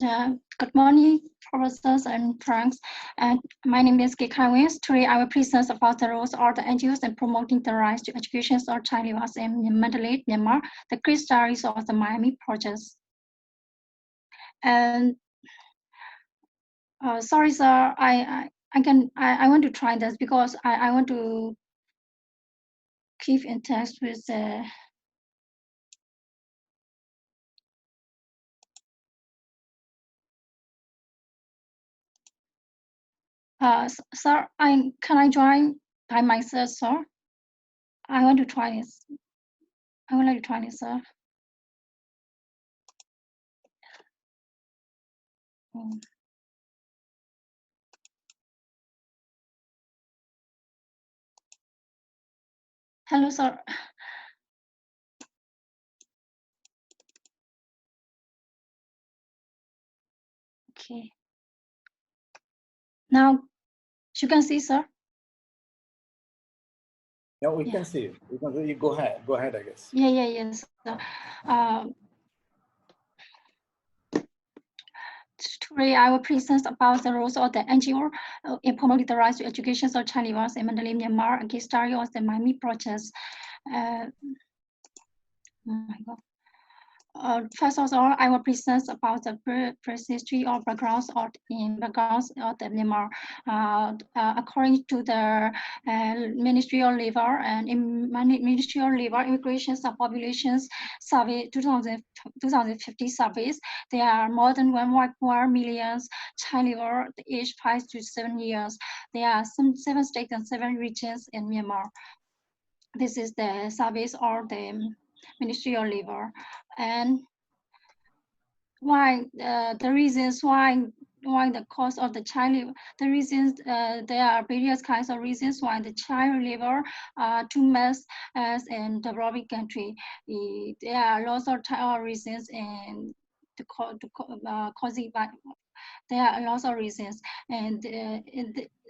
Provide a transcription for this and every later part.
Good morning, professors and friends. And my name is Kay Khaing Win. Today I will present about the roles of the NGOs in promoting the rights to education of child labour in Mandalay, Myanmar, the case studies of the MYME projects. And sorry, sir, I want to try this because I want to keep in touch with the. Sir, can I join by myself, sir? I want to try this. I would like to try this, sir. Hello, sir. Okay. Now, you can see, sir. Yeah, we can see. We can see. Go ahead. Go ahead, I guess. Yes. Today, I will present about the roles of the NGO in promoting the rights to education of child labour in Mandalay, Myanmar, and case study of the MYME projects. Oh my God. First of all, I will present about the brief history or backgrounds of the Myanmar. According to the Ministry of Labor and Ministry of Labor, Immigration and Populations Survey 2050 surveys, there are more than 1.4 million child labor aged 5 to 7 years. There are 7 states and 7 regions in Myanmar. This is the surveys or the Ministry of Labor. And why the reasons why the cause of the child labor, the reasons there are various kinds of reasons why the child labor too much as in developing country. There are lots of reasons and causing by. There are lots of reasons, and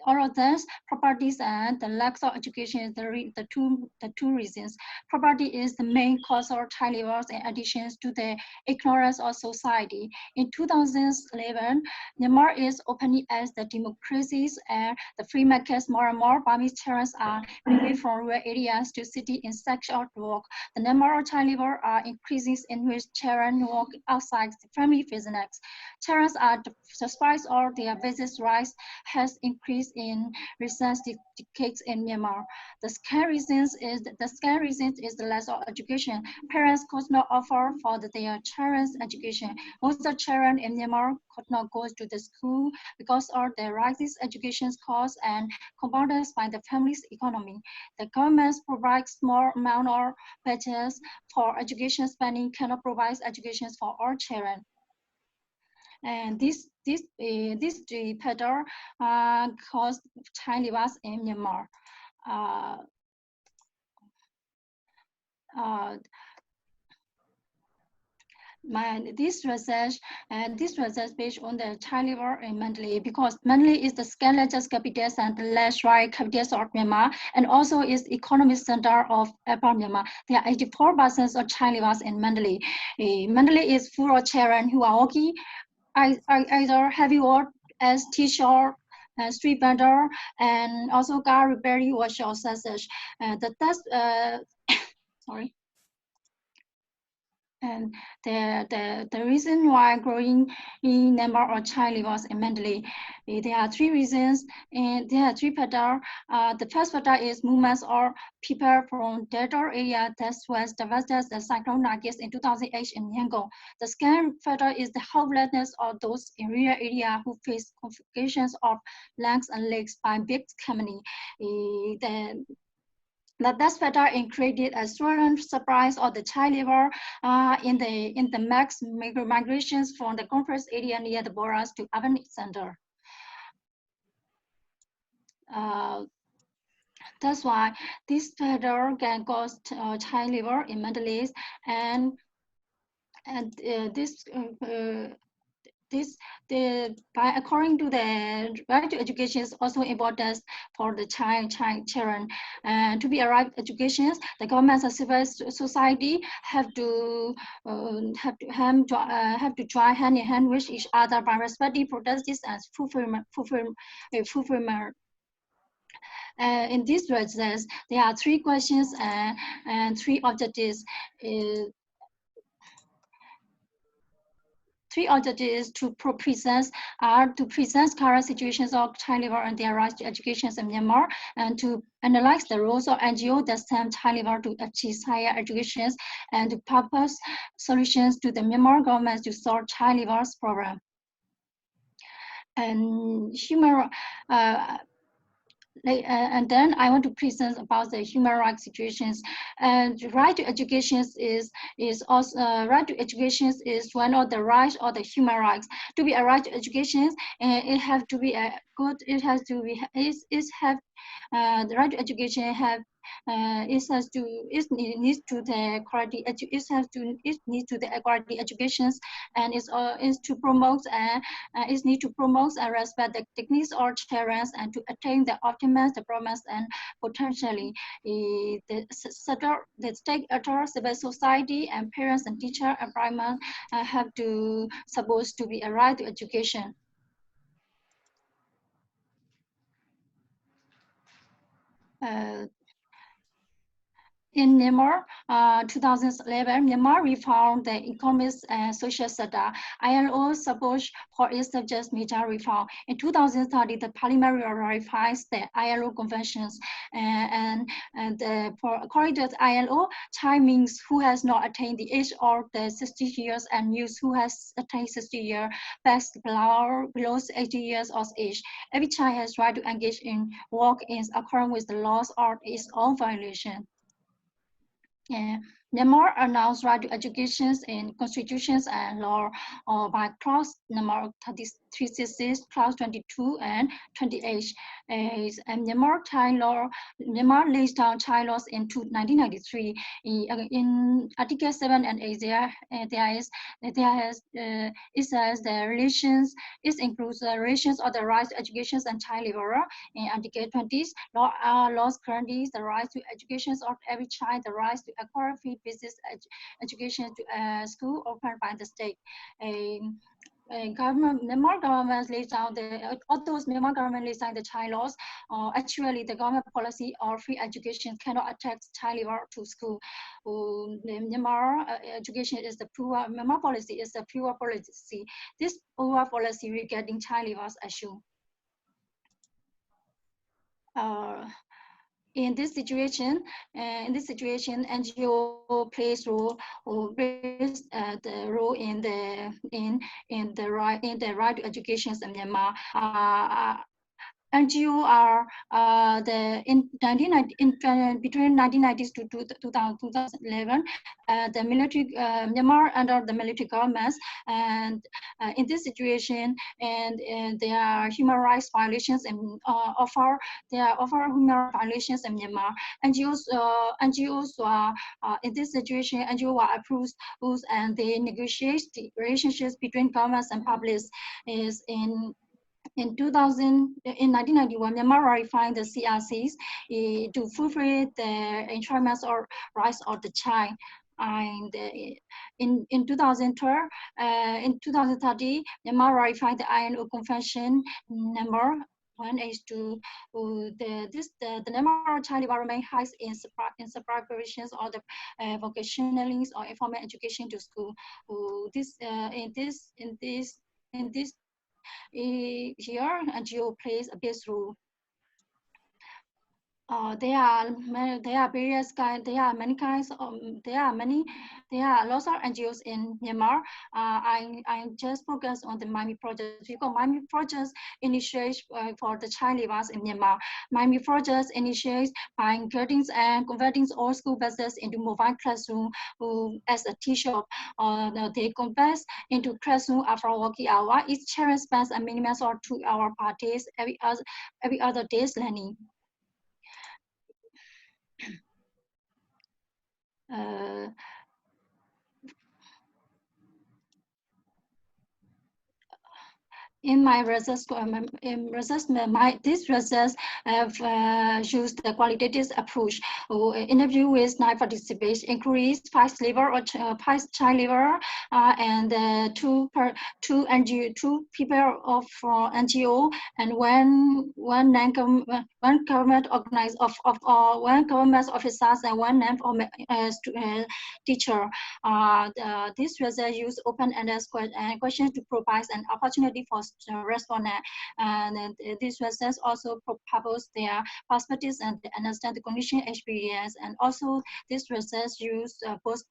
all of this, properties and the lack of education is the two reasons. Property is the main cause of child labor in addition to the ignorance of society. In 2011, Myanmar is opening as the democracies and the free markets. More and more Burmese children are moving from rural areas to city in search of work. The number of child labor are increasing in which children work outside the family business. Children are despite all their business rights has increased in recent decades in Myanmar. The scary reason is the lack of education. Parents could not offer for their children's education. Most of the children in Myanmar could not go to the school because of the rising education costs and compounded by the family's economy. The government provides small amount of budgets for education spending, cannot provide education for all children. And this pattern caused child labor in Myanmar. This research based on the child labor in Mandalay, because Mandalay is the second largest capital and the last right capital of Myanmar, and also is economic center of Upper Myanmar. There are 84% of child labor in Mandalay. Mandalay is full of children who are working either heavy work as teacher, street vendor, and also car repairing workshop such. Sorry. And the reason why growing in number of child labor in Mandalay, there are 3 reasons, and there are 3 factors. The first factor is movements or people from delta area that was devastated the cyclone Nagis in 2008 in Yangon. The second factor is the hopelessness of those in rural area who face confiscations of lands and lakes by big company. The best factor included a strong surprise of the child labor in the mass migrations from the conference area near the borders to urban center. That's why this factor can cause child labor in Mandalay, and this according to the right to education is also important for the children. To be a right education, the government and civil society have to join hand in hand with each other by respecting protections and fulfillment. In this process, there are 3 questions and 3 objectives. 3 objectives to present current situations of child labor and their rights to education in Myanmar, and to analyze the roles of NGO that stem child labor to achieve higher education, and to propose solutions to the Myanmar government to solve child labor's problem. And and then I want to present about the human rights situations. And right to education is also right to education is one of the rights or the human rights. To be a right to education, it have to be a good. It has to be. The right to education have. It needs to the quality. It needs to the quality educations, and is to promote it needs to promote and respect the techniques or challenges and to attain the optimal development, and potentially the stakeholder, civil society, and parents and teacher environment have to supposed to be a right to education. In Myanmar, 2011, Myanmar reformed the economic and social sector. ILO supports for its subject major reform. In 2030, the parliament ratifies the ILO conventions, according to the ILO, child means who has not attained the age of the 60 years, and youth who has attained 60 years, past below 80 years of age. Every child has right to engage in work in accordance with the laws or its own violation. Myanmar announced right to education in constitutions and law by clause number 36, clause 22 and 28. And Myanmar lays down child laws in 1993. In Article 7 and 8, it says the relations. It includes the relations of the rights to education and child labor. In Article 20, laws guarantees the right to education of every child, the right to acquire free business education to school opened by the state. Myanmar government lays down although Myanmar government lays down the child laws, actually the government policy or free education cannot attach child labor to school. Myanmar education is the pure, Myanmar policy is the pure policy. This pure policy regarding child labor issue. In this situation, NGO plays the role in the right to education in Myanmar. NGO are between 1990s to 2011, the military Myanmar under the military governments, and in this situation, and there are human rights violations and offer human rights violations in Myanmar. NGOs are in this situation. NGOs are approved and they negotiate the relationships between governments and publics. Is in 1991, Myanmar ratified the CRCs to fulfill the enjoyments or rights of the child. And in 2030, Myanmar ratified the ILO Convention number 1H2. The number of child development highs in preparations or the vocational links or informal education to school. In this here, NGO plays a big role. There are lots of NGOs in Myanmar. I just focus on the MYME project because MYME projects initiate for the child labors in Myanmar. MYME projects initiates by getting and converting all school buses into mobile classroom as a teacher. They convert into classroom after working hour. Each child spends a minimum of 2 hours per day every other day's learning. in my research, this research have used the qualitative approach. Interview with 9 participants, increase 5 labor or 5 child labor, and two people of NGO, and one government organized one government officers, and one teacher. This research use open-ended questions to provide an opportunity for respondents. And this research also propose their perspectives and understand the condition experience. And also this research use both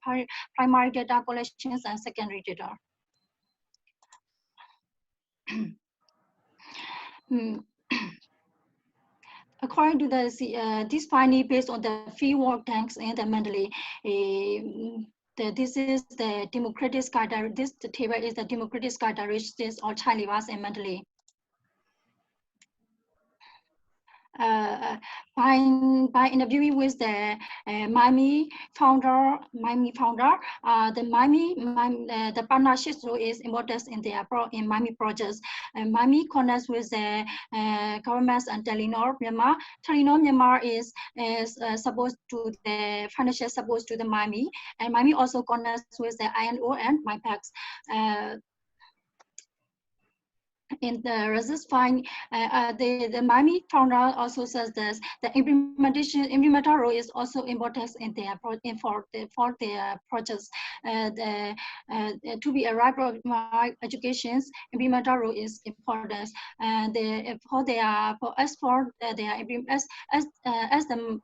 primary data collections and secondary data. According to this finding based on the field work tanks in the Mandalay, this is the democratic character. This table is the democratic characteristics of child labor in Mandalay. By interviewing with the MYME founder, the the partnership role is important in MYME projects. MYME connects with the governments and Telenor Myanmar. Telenor Myanmar is supposed to the financial support to the MYME, and MYME also connects with the INO and MyPACs. In the resist find, the MYME founder also says that the implementer role is also important in their for their projects. To be a right education's implementer role is important, and for their as the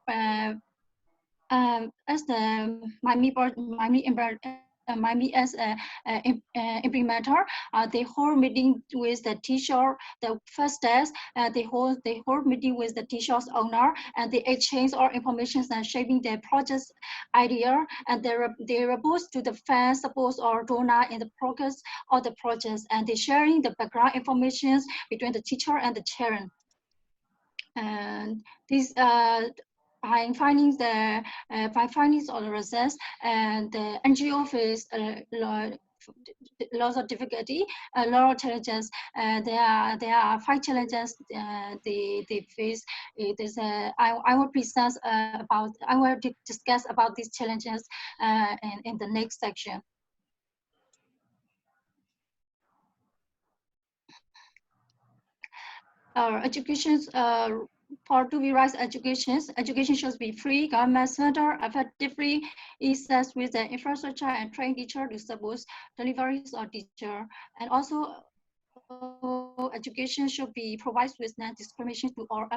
MYME as implementer, they hold meeting with the teacher. The first test, they hold meeting with the teacher's owner, and they exchange all information and shaping their project idea, and they report to the fans, support or donor in the progress of the project, and they sharing the background information between the teacher and the children. And this by findings of the research, and the NGO face lots of difficulty, a lot of challenges. There are 5 challenges they face. It is I will discuss about these challenges in the next section. Educations for to be right education should be free, government center, effectively access with the infrastructure and train teacher to support deliveries of teacher. And also education should be provided with non-discrimination to all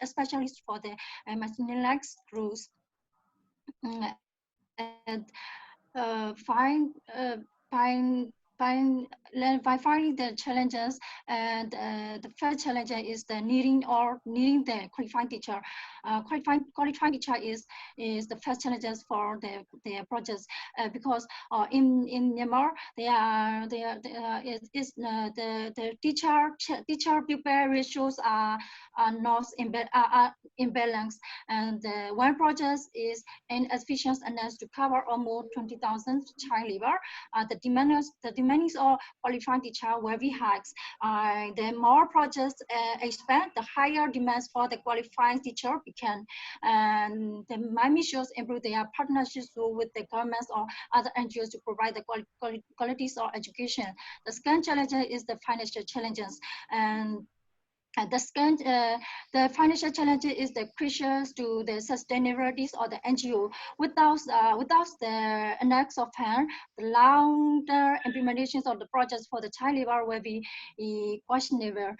especially for the marginalized groups. And by finding the challenges, and the first challenge is the needing the qualified teacher. Qualified teacher is the first challenges for their projects, because in Myanmar the teacher pupil ratios are not imbalanced, and one project is insufficient enough to cover almost 20,000 child labor. The demands of qualified teacher will be high. The more projects expand, the higher demands for the qualified teacher become. And the MYME should improve their partnerships with the governments or other NGOs to provide the qualities of education. The second challenge is the financial challenges. And the financial challenge is the crucial to the sustainability of the NGO. Without the index of hand, the long-term implementations of the projects for the child labor will be questionable.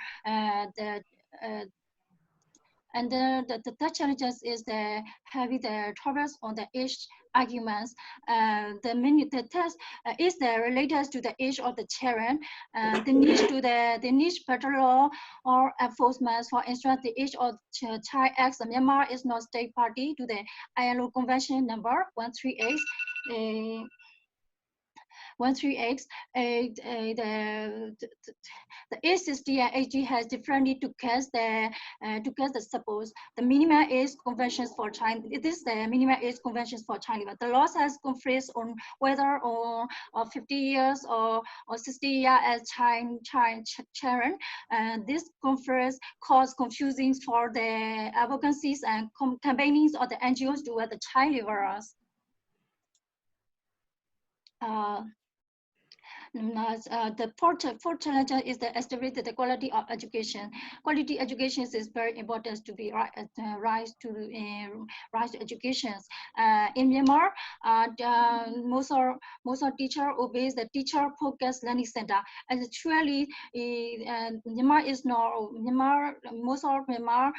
And the third challenges is the heavy the troubles on the age arguments. The test is related to the age of the children. The need better law or enforcement. For instance, the age of child acts. Myanmar is not state party to the ILO Convention number 138. 138, the A60 and AG has differently to cast the suppose the minimum age conventions for China. It is the minimum age conventions for China. But the laws has conferred on whether or 50 years or 60 years as children. And this conference caused confusing for the advocacies and campaignings of the NGOs toward the child laborers. The fourth challenge is the establish the quality of education. Quality education is very important to be rise to education. In Myanmar, most of teacher obeys the teacher focused learning center. And actually, Myanmar is not Myanmar. Most of Myanmar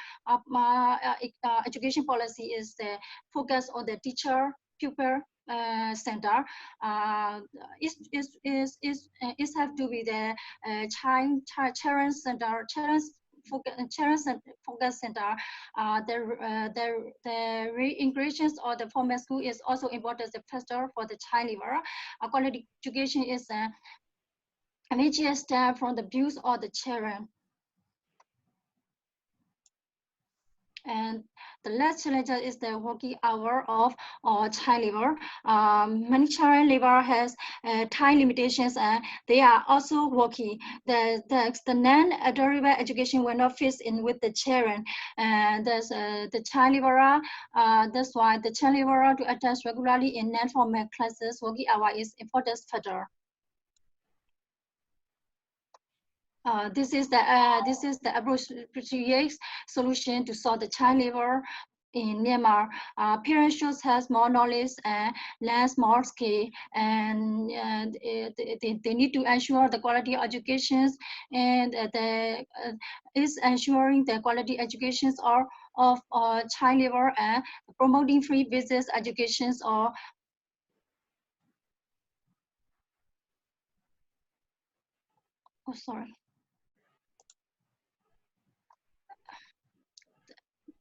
education policy is the focus on the teacher pupil center. Is have to be the children center, focus center. The reintegrations of the formal school is also important factor for the child labor. Quality education is a major step from the views of the children. And the last challenge is the working hour of child labor. Many child labor has time limitations and they are also working. The non-durable education will not fit in with the children. And there's the child laborer. That's why the child laborer to attend regularly in non-formal classes, working hour is important factor. This is the appropriate solution to solve the child labor in Myanmar. Parents should have more knowledge and less more skill, and they need to ensure the quality of education, and is ensuring the quality educations of child labor and promoting free business educations or sorry.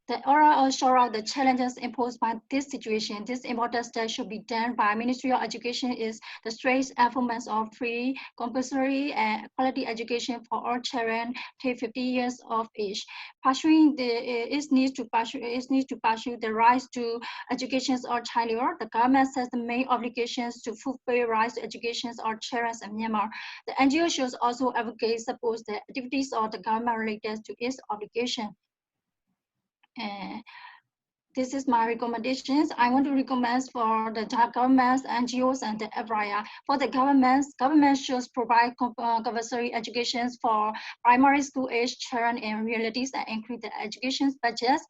The oral show out the challenges imposed by this situation. This important step should be done by Ministry of Education is the straight enforcement of free, compulsory, and quality education for all children till 50 years of age. Pursuing it needs to pursue the right to education or child labor. The government has the main obligations to fulfill rights to education or children in Myanmar. The NGO should also advocate support the activities of the government related to its obligation. This is my recommendations. I want to recommend for the governments, NGOs, and the area. For the government should provide compulsory education for primary school age children and realities and increase the education budgets.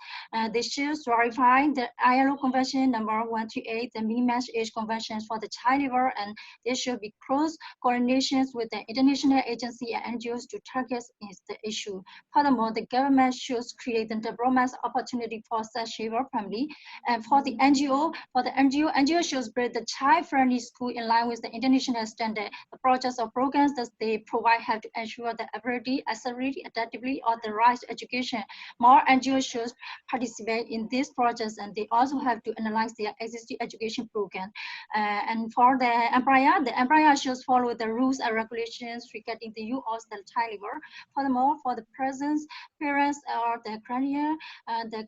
They should verify the ILO Convention number 138, the minimum age conventions for the child labor, and there should be close coordinations with the international agency and NGOs to target the issue. Furthermore, the government should create the development opportunity for such labor family. And for the NGO, NGO should build the child-friendly school in line with the international standard. The projects or programs that they provide have to ensure the ability, accessibility, adaptability, or the right to education. More NGOs should participate in these projects, and they also have to analyze their existing education program. And for the employer should follow the rules and regulations regarding the use of the child labor. Furthermore, for the present parents or the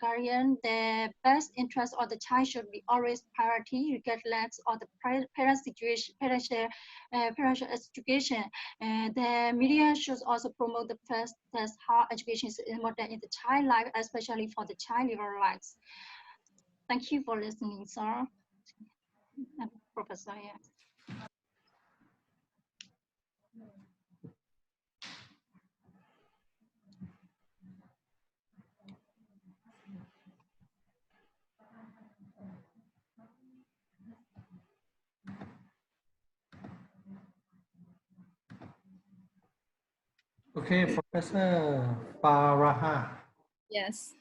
guardian, the best interest of the child should be always priority, regardless of the parent situation, parental education. The media should also promote the first test how education is important in the child life, especially for the child labor rights. Thank you for listening, sir. Professor. Yeah. Okay, Professor Faraha. Yes.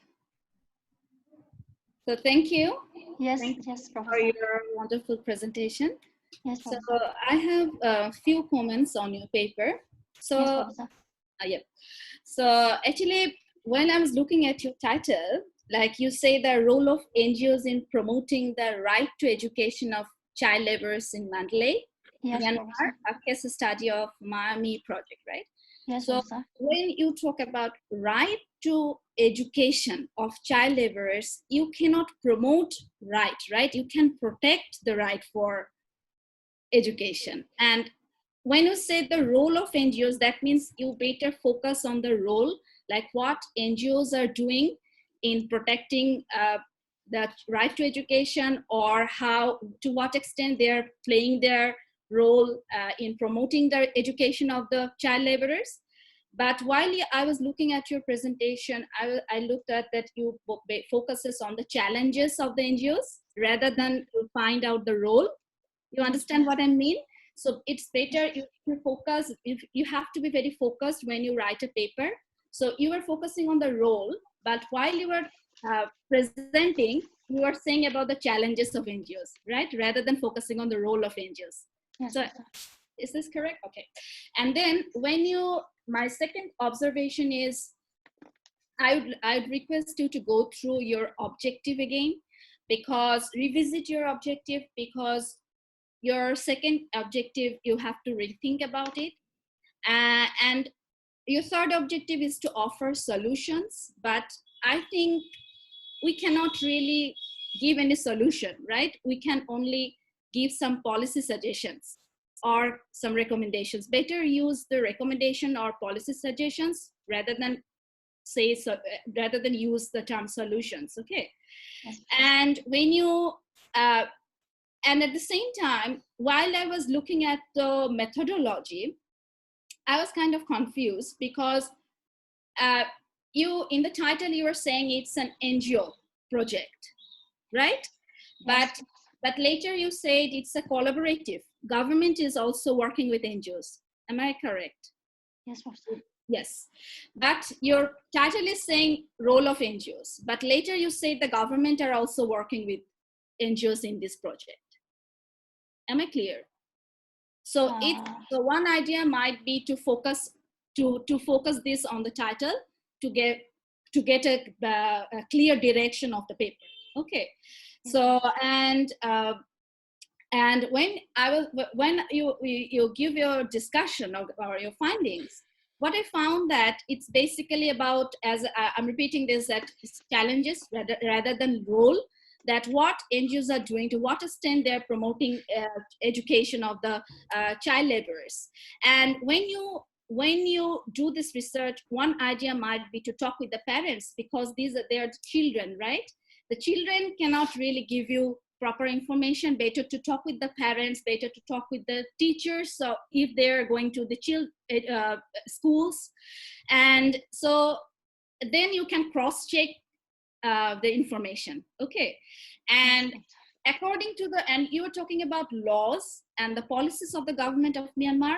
So thank you. Yes, thank yes, you Professor. for your wonderful presentation. Yes, so Professor. I have a few comments on your paper. So, yes, Professor. Yeah. So actually, when I was looking at your title, like you say, the role of NGOs in promoting the right to education of child laborers in Mandalay. Yes, Myanmar, Professor. a case study of MYME project, right? Yes, So Professor. when you talk about right to education of child laborers, you cannot promote right? You can protect the right for education. And when you say the role of NGOs, that means you better focus on the role, like what NGOs are doing in protecting the right to education, or how, to what extent they're playing their role in promoting the education of the child laborers. But while I was looking at your presentation, I looked at that you focuses on the challenges of the NGOs rather than to find out the role. You understand what I mean? So it's better if you focus, if you have to be very focused when you write a paper. So you were focusing on the role, but while you were presenting, you were saying about the challenges of NGOs, right? Rather than focusing on the role of NGOs. Yes, So Professor. is this correct? Okay. And then when you, my second observation is, I'd request you to go through your objective again, because revisit your objective, because your second objective, you have to rethink about it. And your third objective is to offer solutions, but I think we cannot really give any solution, right? We can only give some policy suggestions or some recommendations. Better use the recommendation or policy suggestions rather than say, so rather than use the term solutions, okay? Yes. And when you and at the same time, while I was looking at the methodology, I was kind of confused, because you, in the title, you were saying it's an NGO project, right? Yes. But later you said it's a collaborative. Government is also working with NGOs. Am I correct? Yes, Professor. Yes. But your title is saying role of NGOs. But later you said the government are also working with NGOs in this project. Am I clear? So the one idea might be to focus focus this on the title to get a clear direction of the paper. Okay. So and when you give your discussion or your findings, what I found that it's basically about, as I'm repeating this, that it's challenges rather than role, that what NGOs are doing, to what extent they're promoting education of the child laborers. And when you do this research, one idea might be to talk with the parents, because these are their children, right? The children cannot really give you proper information. Better to talk with the parents, better to talk with the teachers, so if they're going to the schools. And so then you can cross-check the information, okay? And according to and you were talking about laws and the policies of the government of Myanmar,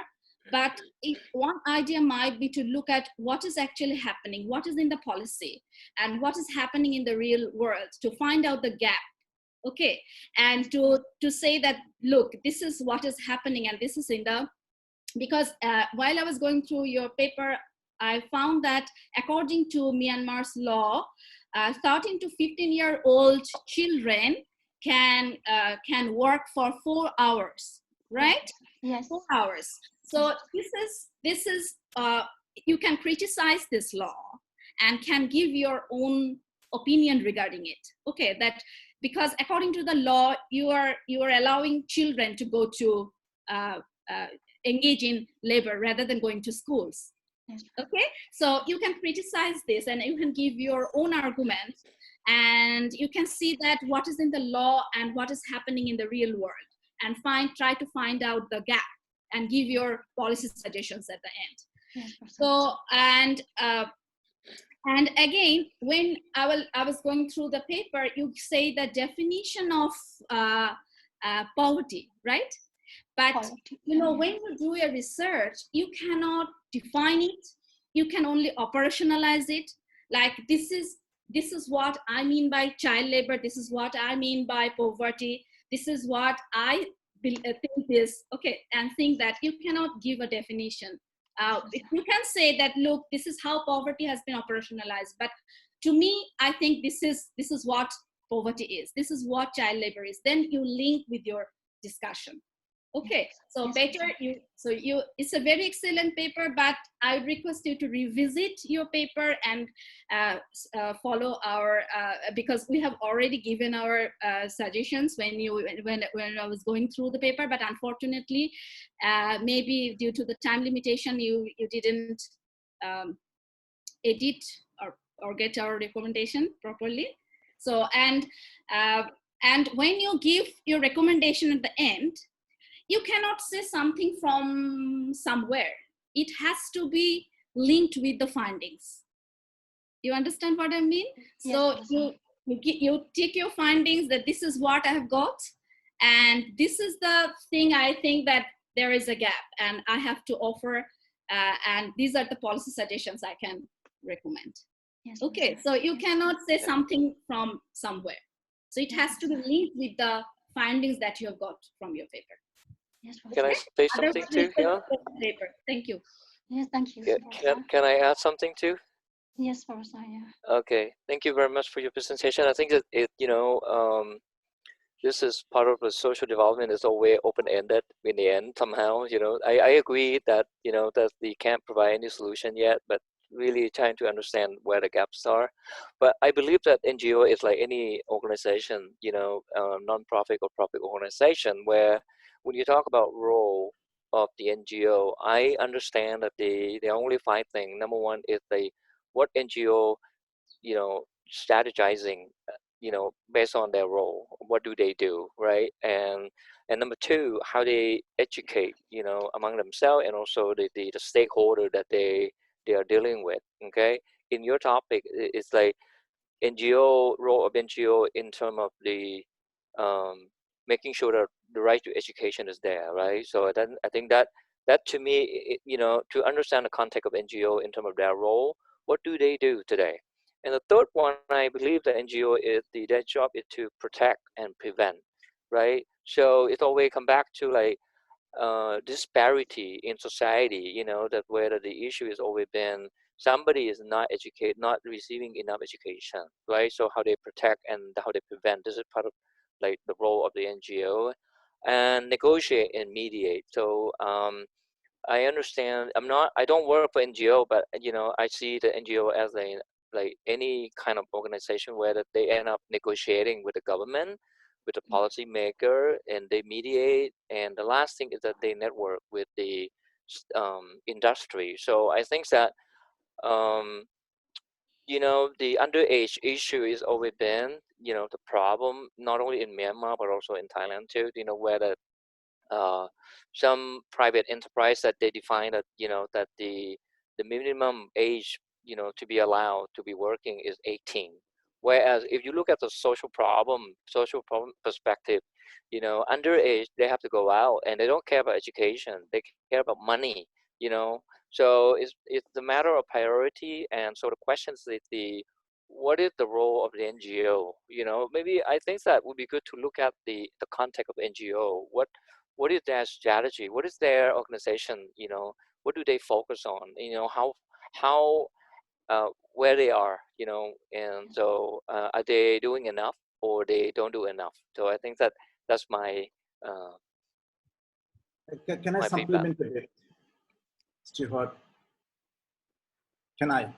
but if one idea might be to look at what is actually happening, what is in the policy, and what is happening in the real world, to find out the gap, okay? And to say that, look, this is what is happening, and this is in the, because while I was going through your paper, I found that according to Myanmar's law, 13 to 15-year-old children can work for 4 hours, right? Yes. 4 hours. So this is you can criticize this law and can give your own opinion regarding it. Okay, that because according to the law, you are allowing children to go to engage in labor rather than going to schools. Okay, so you can criticize this and you can give your own arguments, and you can see that what is in the law and what is happening in the real world, and try to find out the gap and give your policy suggestions at the end. Yes, so and again, when I was going through the paper, you say the definition of poverty, right? But you know, when you do your research, you cannot define it. You can only operationalize it. Like this is what I mean by child labor. This is what I mean by poverty. This is what I think is okay, and think that you cannot give a definition. You can say that, look, this is how poverty has been operationalized. But to me, I think this is what poverty is. This is what child labor is. Then you link with your discussion. Okay, so Yes, better it's a very excellent paper, but I would request you to revisit your paper and follow our because we have already given our suggestions when I was going through the paper, but unfortunately, maybe due to the time limitation, you didn't edit or get our recommendation properly. So and when you give your recommendation at the end, you cannot say something from somewhere. It has to be linked with the findings. You understand what I mean? Yes, So Professor. you take your findings that this is what I have got, and this is the thing I think that there is a gap, and I have to offer, and these are the policy suggestions I can recommend. Yes, Okay, Professor. so you cannot say something from somewhere. So it has to be linked with the findings that you have got from your paper. Yes, Can I Professor. say something too here? Paper. Thank you. Yes, thank you, Can, Professor. can I add something too? Yes, Professor. Yeah. Okay, thank you very much for your presentation. I think that this is part of the social development is always open-ended in the end somehow. I agree that that we can't provide any solution yet, but really trying to understand where the gaps are. But I believe that NGO is like any organization, non-profit or profit organization, where when you talk about role of the NGO, I understand that the only five things. Number one is what NGO strategizing based on their role, what do they do, right? And number two, how they educate among themselves, and also the stakeholder that they are dealing with. Okay, in your topic, it's like NGO role of NGO in terms of the making sure that the right to education is there, right? So then I think that to me, to understand the context of NGO in terms of their role, what do they do today? And the third one, I believe the NGO is their job is to protect and prevent, right? So it always come back to like disparity in society, that whether the issue has always been somebody is not educated, not receiving enough education, right? So how they protect and how they prevent, this is part of like the role of the NGO, and negotiate and mediate. So I understand. I don't work for NGO, but I see the NGO as like any kind of organization where that they end up negotiating with the government, with the policy maker, and they mediate. And the last thing is that they network with the industry. So I think that um, the underage issue is always been the problem, not only in Myanmar but also in Thailand too. Where the some private enterprise that they define that that the minimum age to be allowed to be working is 18, whereas if you look at the social problem perspective, underage, they have to go out and they don't care about education, they care about money. So it's a matter of priority. And so the question is what is the role of the NGO? Maybe I think that would be good to look at the context of NGO. What is their strategy? What is their organization? What do they focus on? How where they are? And so are they doing enough or they don't do enough? So I think that that's my Can I my feedback. supplement a bit, Stuart? Can I?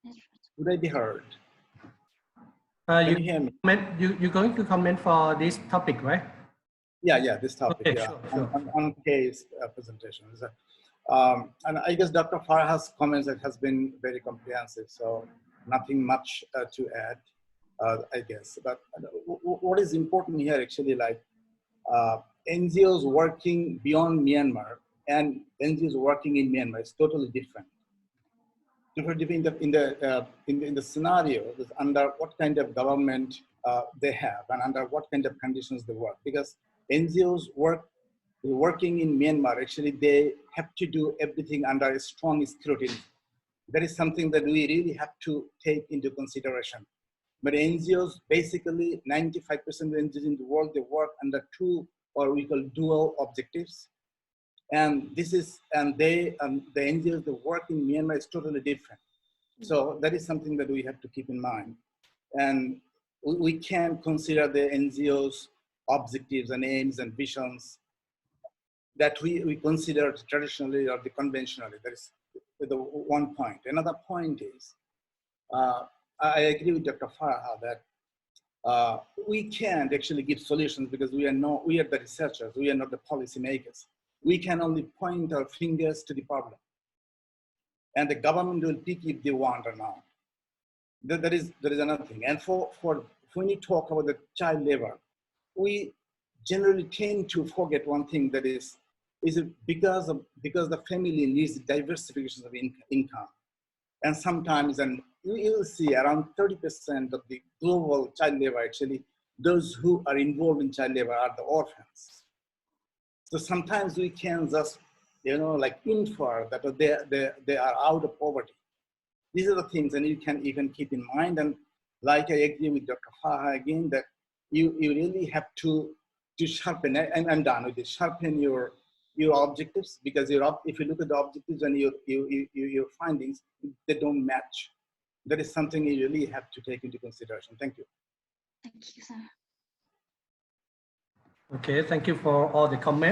Yes, Would I be heard? Can you hear me? You're going to comment for this topic, right? Yeah, this topic, Okay, yeah, sure. on Kay's presentation. And I guess Dr. Farah's comments that has been very comprehensive, so nothing much to add, I guess. But what is important here actually, like NGOs working beyond Myanmar and NGOs working in Myanmar is totally different. In the scenario, under what kind of government they have and under what kind of conditions they work. Because NGOs working in Myanmar, actually they have to do everything under a strong scrutiny. That is something that we really have to take into consideration. But NGOs, basically 95% of NGOs in the world, they work under two, or we call dual objectives. And the NGOs that work in Myanmar is totally different. So that is something that we have to keep in mind. And we can consider the NGOs objectives and aims and visions that we consider traditionally or the conventionally. That is the one point. Another point is, I agree with Dr. Farha that we can't actually give solutions because we are the researchers, we are not the policymakers. We can only point our fingers to the problem. And the government will pick if they want or not. There is another thing. And for when you talk about the child labor, we generally tend to forget one thing, that is it because the family needs diversification of income. And sometimes, and you will see around 30% of the global child labor, actually, those who are involved in child labor are the orphans. So sometimes we can just, like infer that they are out of poverty. These are the things, and you can keep in mind. And like I agree with Dr. Farha again, that you really have to sharpen, and I'm done with this, sharpen your objectives, because if you look at the objectives and your findings, they don't match. That is something you really have to take into consideration. Thank you. Thank you, sir. Okay, thank you for all the comments.